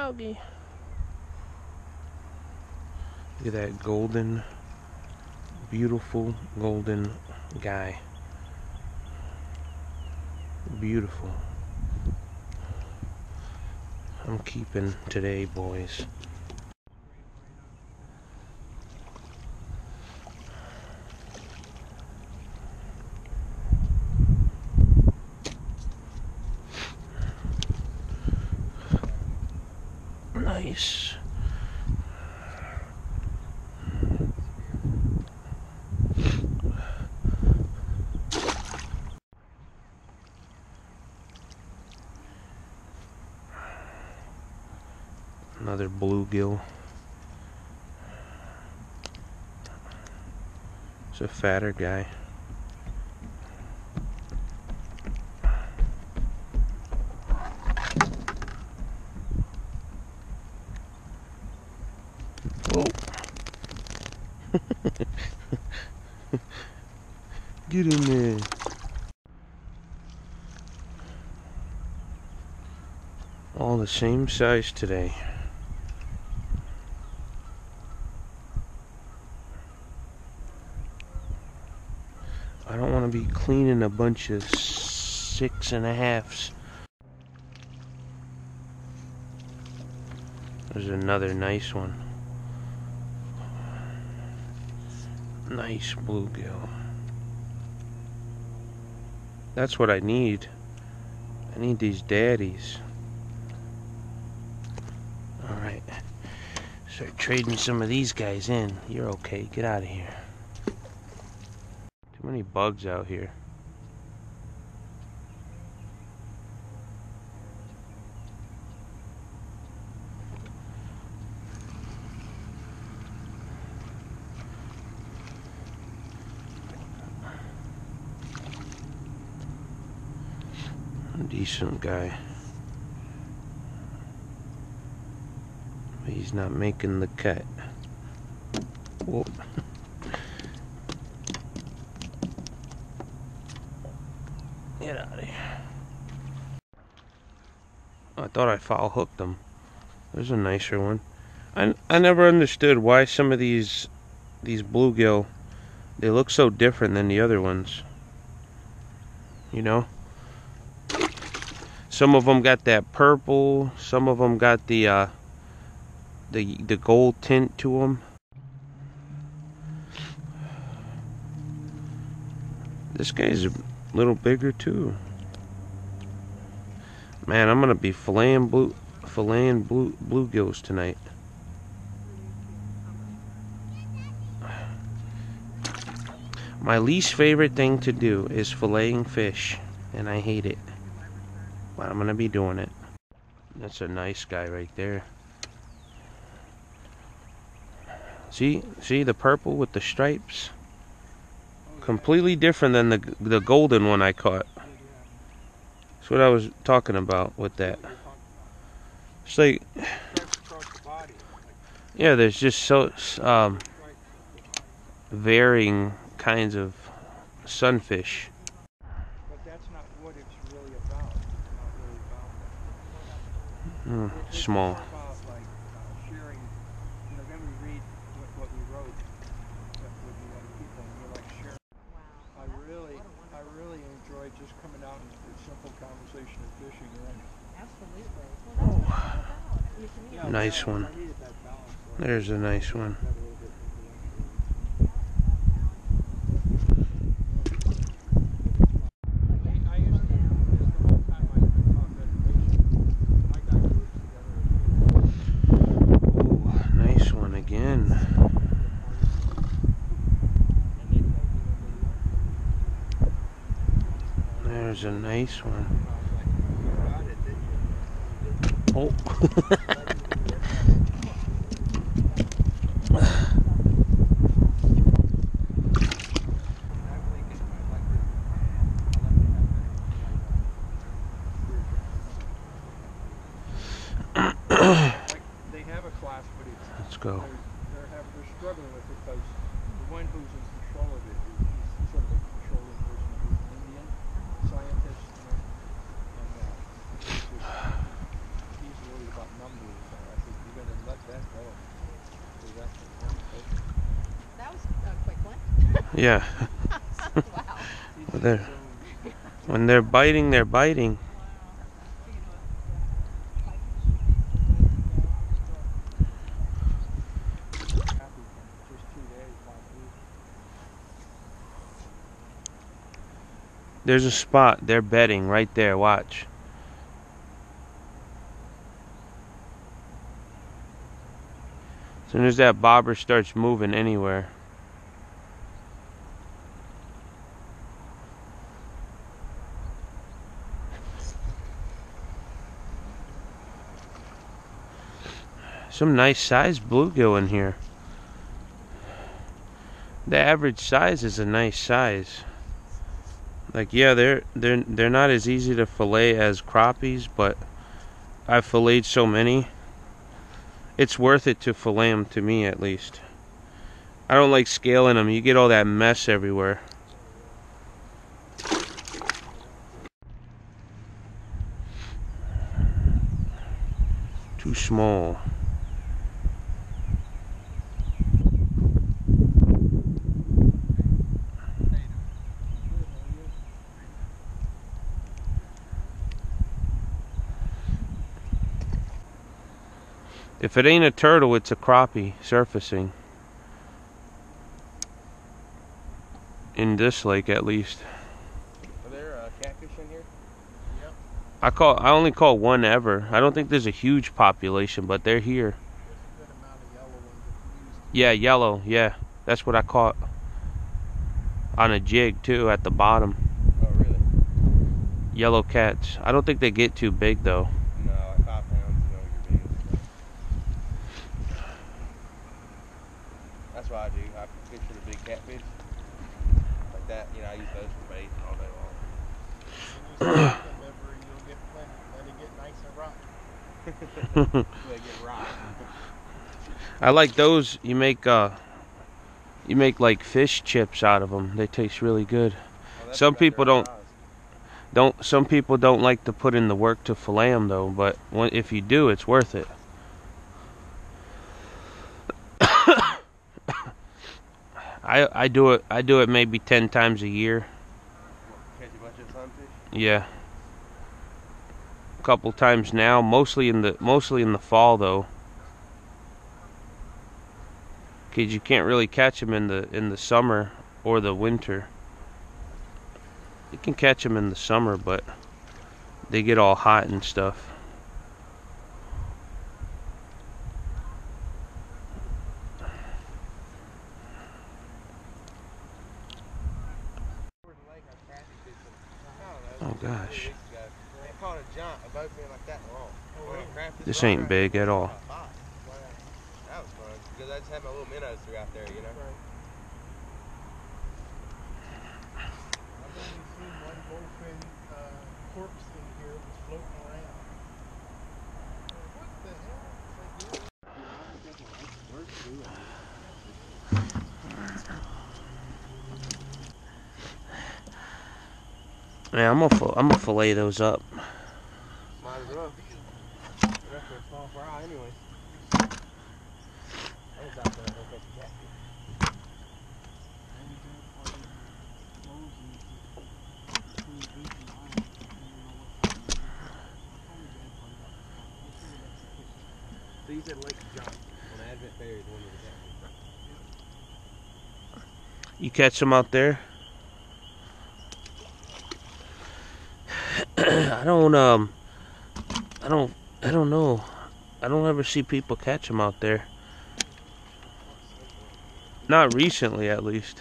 doggy. Look at that golden, beautiful golden guy. Beautiful. I'm keeping today, boys. Nice. Another bluegill. It's a fatter guy. Whoa. Get in there. All the same size today. I don't want to be cleaning a bunch of 6.5s. There's another nice one. Nice bluegill. That's what I need. I need these daddies. Alright. Start trading some of these guys in. You're okay. Get out of here. Too many bugs out here. A decent guy. But he's not making the cut. Whoa. Get out of here. I thought I foul hooked them. There's a nicer one. I never understood why some of these bluegill, they look so different than the other ones. You know? Some of them got that purple, some of them got the gold tint to them. This guy's a little bigger too. Man, I'm gonna be filleting bluegills tonight. My least favorite thing to do is filleting fish, and I hate it. But I'm gonna be doing it. That's a nice guy right there. See the purple with the stripes? Completely different than the golden one I caught. That's what I was talking about with that. It's like, yeah, there's just so varying kinds of sunfish. But that's not what it's really about. It's not really about that. Small. It's about like sharing. You know, then we read what we wrote with the other people, and we're like sharing. Wow. I really enjoyed just coming out and a simple conversation of fishing. Absolutely. Well, that's what it's all about. Nice one. There's a nice one. Nice one again. There's a nice one. Oh. They have a class, but it's, Let's go. They're struggling with it because the one who's in control of it is sort of a controlling person who's an Indian scientist, and he's worried about numbers. Yeah. Wow. They're, when they're biting, they're biting. There's a spot. They're bedding right there. Watch. As soon as that bobber starts moving anywhere. Some nice size bluegill in here. The average size is a nice size. Like, yeah, they're not as easy to fillet as crappies, but I've filleted so many. It's worth it to fillet them, to me at least. I don't like scaling them. You get all that mess everywhere. Too small. If it ain't a turtle, it's a crappie surfacing. In this lake, at least. Are there catfish in here? Yep. I only caught one ever. I don't think there's a huge population, but they're here. There's a good amount of yellow ones that you used. Yeah, yellow. Yeah, that's what I caught. On a jig too, at the bottom. Oh, really? Yellow cats. I don't think they get too big though. No, like 5 pounds is all you're being. That's what I do. I fish for the big catfish. Like that, you know, I use those for bait all day long. You'll get plenty. Let it get nice and rotten. They get rotten. I like those. You make like fish chips out of them. They taste really good. Oh, that's Some right people there on don't. the Some people don't like to put in the work to fillet them though, but if you do, it's worth it. I do it maybe 10 times a year. Catch a bunch of sunfish? Yeah. A couple times now, mostly in the fall though. Cause you can't really catch them in the summer or the winter. You can catch them in the summer, but they get all hot and stuff. Oh gosh. They caught a giant, a boat being like that long. This ain't big at all. That was fun, because I just had my little minnows throughout there, you know? I've only seen one bullfin corpse in here was floating around. What the hell? Yeah, I'm gonna fillet those up. Might as well. That's what it's all for anyway. I was out there to catch a catfish. So you said Lake John on Advent Ferry is one of the catfish. You catch them out there? I don't know. I don't ever see people catch them out there. Not recently, at least.